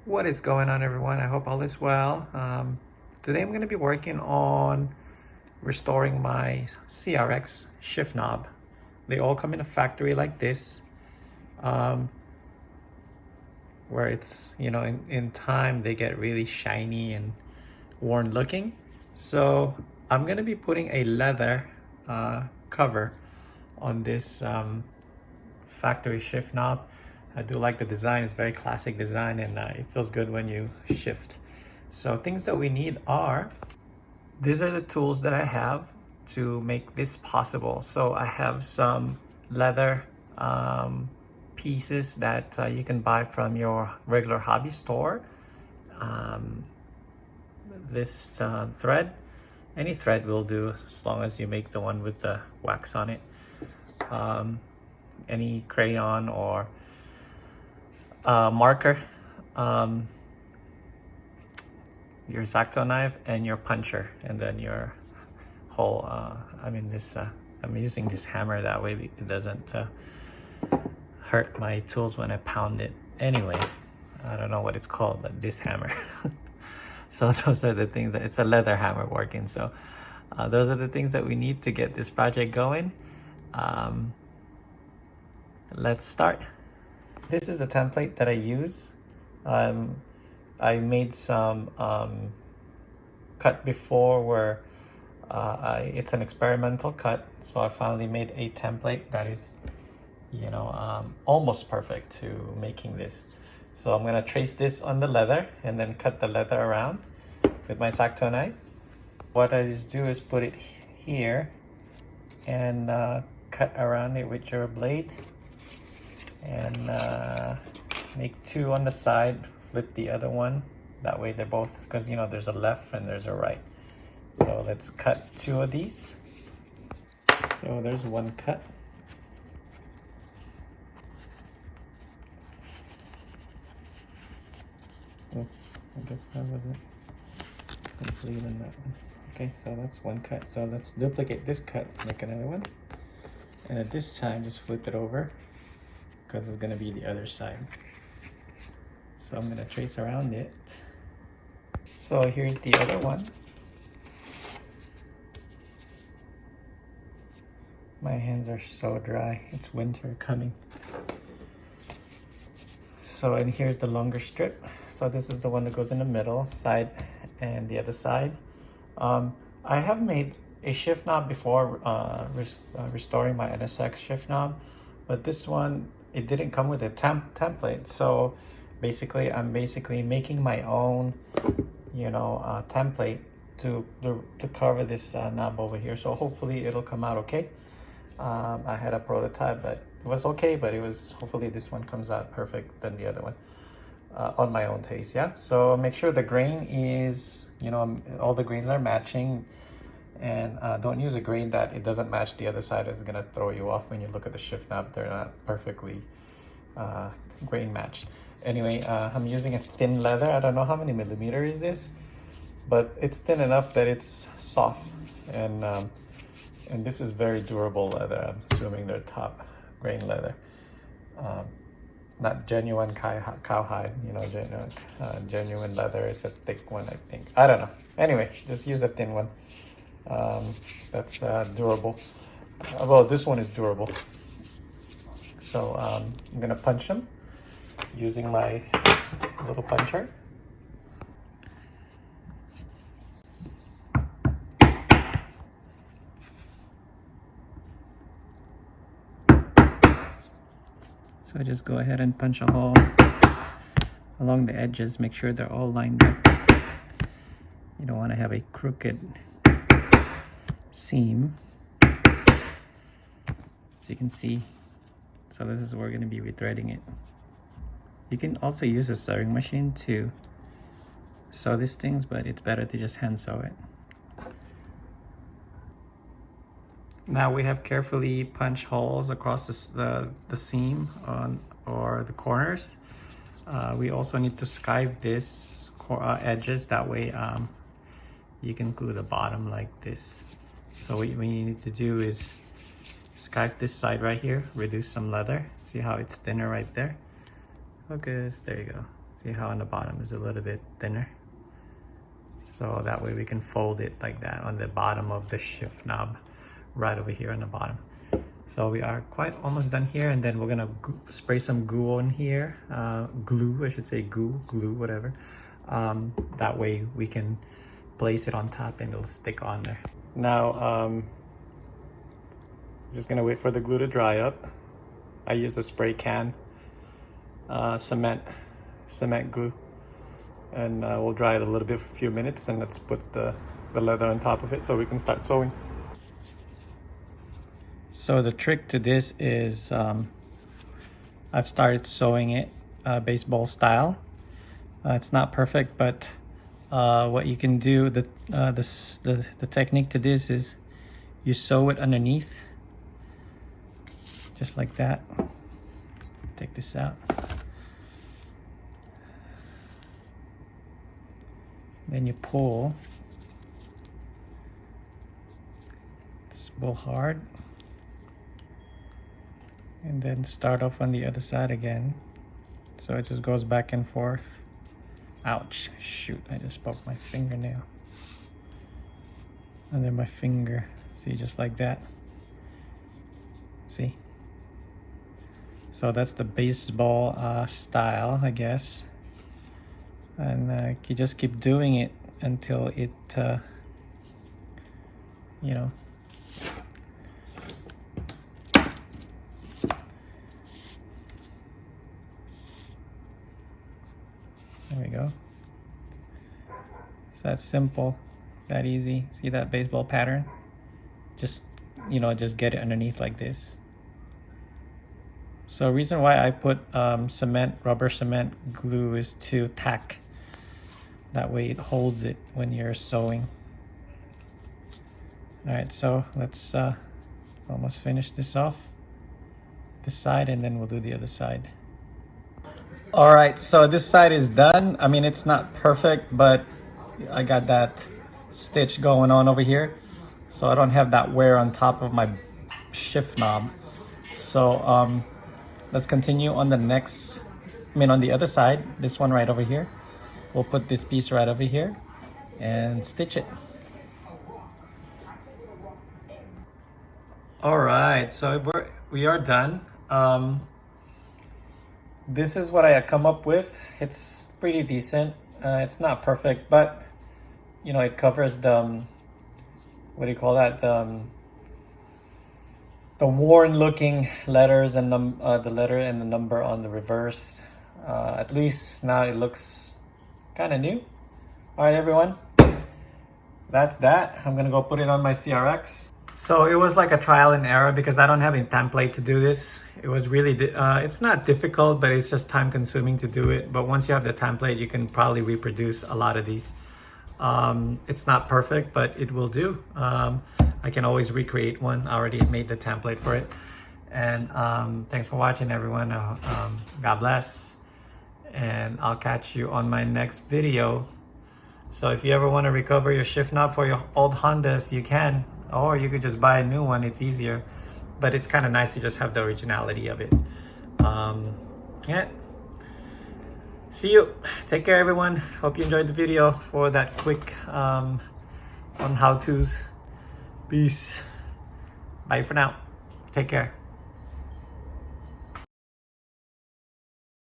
What is going on, everyone? I hope all is well. Today I'm going to be working on restoring my CRX shift knob. They all come in a factory like this, where it's, in time they get really shiny and worn looking. So I'm going to be putting a leather cover on this factory shift knob. I do like the design. It's very classic design, and it feels good when you shift. So things that we need are, these are the tools that I have to make this possible. So I have some leather pieces that you can buy from your regular hobby store. This thread, any thread will do as long as you make the one with the wax on it. Any crayon or marker, your X-Acto knife, and your puncher, and then your whole I'm using this hammer, that way it doesn't hurt my tools when I pound it. Anyway, I don't know what it's called, but this hammer. So those are the things it's a leather hammer working. So those are the things that we need to get this project going. Let's start. This is the template that I use. I made some cut before where it's an experimental cut. So I finally made a template that is, almost perfect to making this. So I'm gonna trace this on the leather and then cut the leather around with my X-Acto knife. What I just do is put it here and cut around it with your blade. And make two on the side, flip the other one. That way they're both, because there's a left and there's a right. So let's cut two of these. So there's one cut. Oh, I guess that wasn't complete in that one. Okay, so that's one cut. So let's duplicate this cut, make another one. And at this time, just flip it over, because it's going to be the other side. So I'm going to trace around it. So here's the other one. My hands are so dry. It's winter coming. So, and here's the longer strip. So this is the one that goes in the middle, side and the other side. I have made a shift knob before, restoring my NSX shift knob, but this one, it didn't come with a template. So basically I'm making my own template to cover this knob over here. So hopefully it'll come out okay. I had a prototype, but it was okay, but hopefully this one comes out perfect than the other one, on my own taste. Yeah, so make sure the grain is, all the grains are matching. And don't use a grain that it doesn't match the other side. It's gonna throw you off when you look at the shift knob. They're not perfectly grain matched. Anyway, I'm using a thin leather. I don't know how many millimeter is this, but it's thin enough that it's soft. And this is very durable leather. I'm assuming they're top grain leather. Not genuine cowhide, genuine leather is a thick one, I think. I don't know. Anyway, just use a thin one. That's durable. Well, this one is durable. So I'm gonna punch them using my little puncher. So I just go ahead and punch a hole along the edges, make sure they're all lined up. You don't want to have a crooked seam, as you can see. So this is where we're going to be rethreading it. You can also use a sewing machine to sew these things, but it's better to just hand sew it. Now we have carefully punched holes across the seam or the corners. We also need to skive this edges, that way you can glue the bottom like this. So what you need to do is skive this side right here, reduce some leather. See how it's thinner right there? Focus, there you go. See how on the bottom is a little bit thinner? So that way we can fold it like that on the bottom of the shift knob, right over here on the bottom. So we are quite almost done here, and then we're gonna spray some glue on here. Glue, I should say glue, whatever. That way we can place it on top and it'll stick on there. Now, just gonna wait for the glue to dry up. I use a spray can, cement glue, and we'll dry it a little bit for a few minutes, and let's put the leather on top of it so we can start sewing. So the trick to this is I've started sewing it baseball style. It's not perfect, but what you can do, the technique to this is you sew it underneath, just like that. Take this out. Then you pull. Just pull hard. And then start off on the other side again. So it just goes back and forth. Ouch, shoot, I just poked my fingernail. And then my finger, see, just like that. See? So that's the baseball style, I guess. And you just keep doing it until it, you know, there we go. So that's simple, that easy. See that baseball pattern? Just, you know, just get it underneath like this. So reason why I put rubber cement glue is to tack. That way it holds it when you're sewing. All right, so let's almost finish this off, this side, and then we'll do the other side. All right, so this side is done. I mean, it's not perfect, but I got that stitch going on over here, so I don't have that wear on top of my shift knob. So let's continue on the next, on the other side, this one right over here. We'll put this piece right over here and stitch it. All right, so we are done. This is what I had come up with. It's pretty decent. It's not perfect, but you know, it covers the what do you call that? The worn looking letters and the letter and the number on the reverse. At least now it looks kind of new. All right, everyone, that's that. I'm gonna go put it on my CRX. So it was like a trial and error because I don't have a template to do this. It was really, it's not difficult, but it's just time consuming to do it. But once you have the template, you can probably reproduce a lot of these. It's not perfect, but it will do. I can always recreate one. I already made the template for it. And thanks for watching, everyone. God bless. And I'll catch you on my next video. So if you ever want to recover your shift knob for your old Hondas, you can. Or you could just buy a new one. It's easier. But it's kind of nice to just have the originality of it. Yeah. See you. Take care, everyone. Hope you enjoyed the video for that quick on how-tos. Peace. Bye for now. Take care.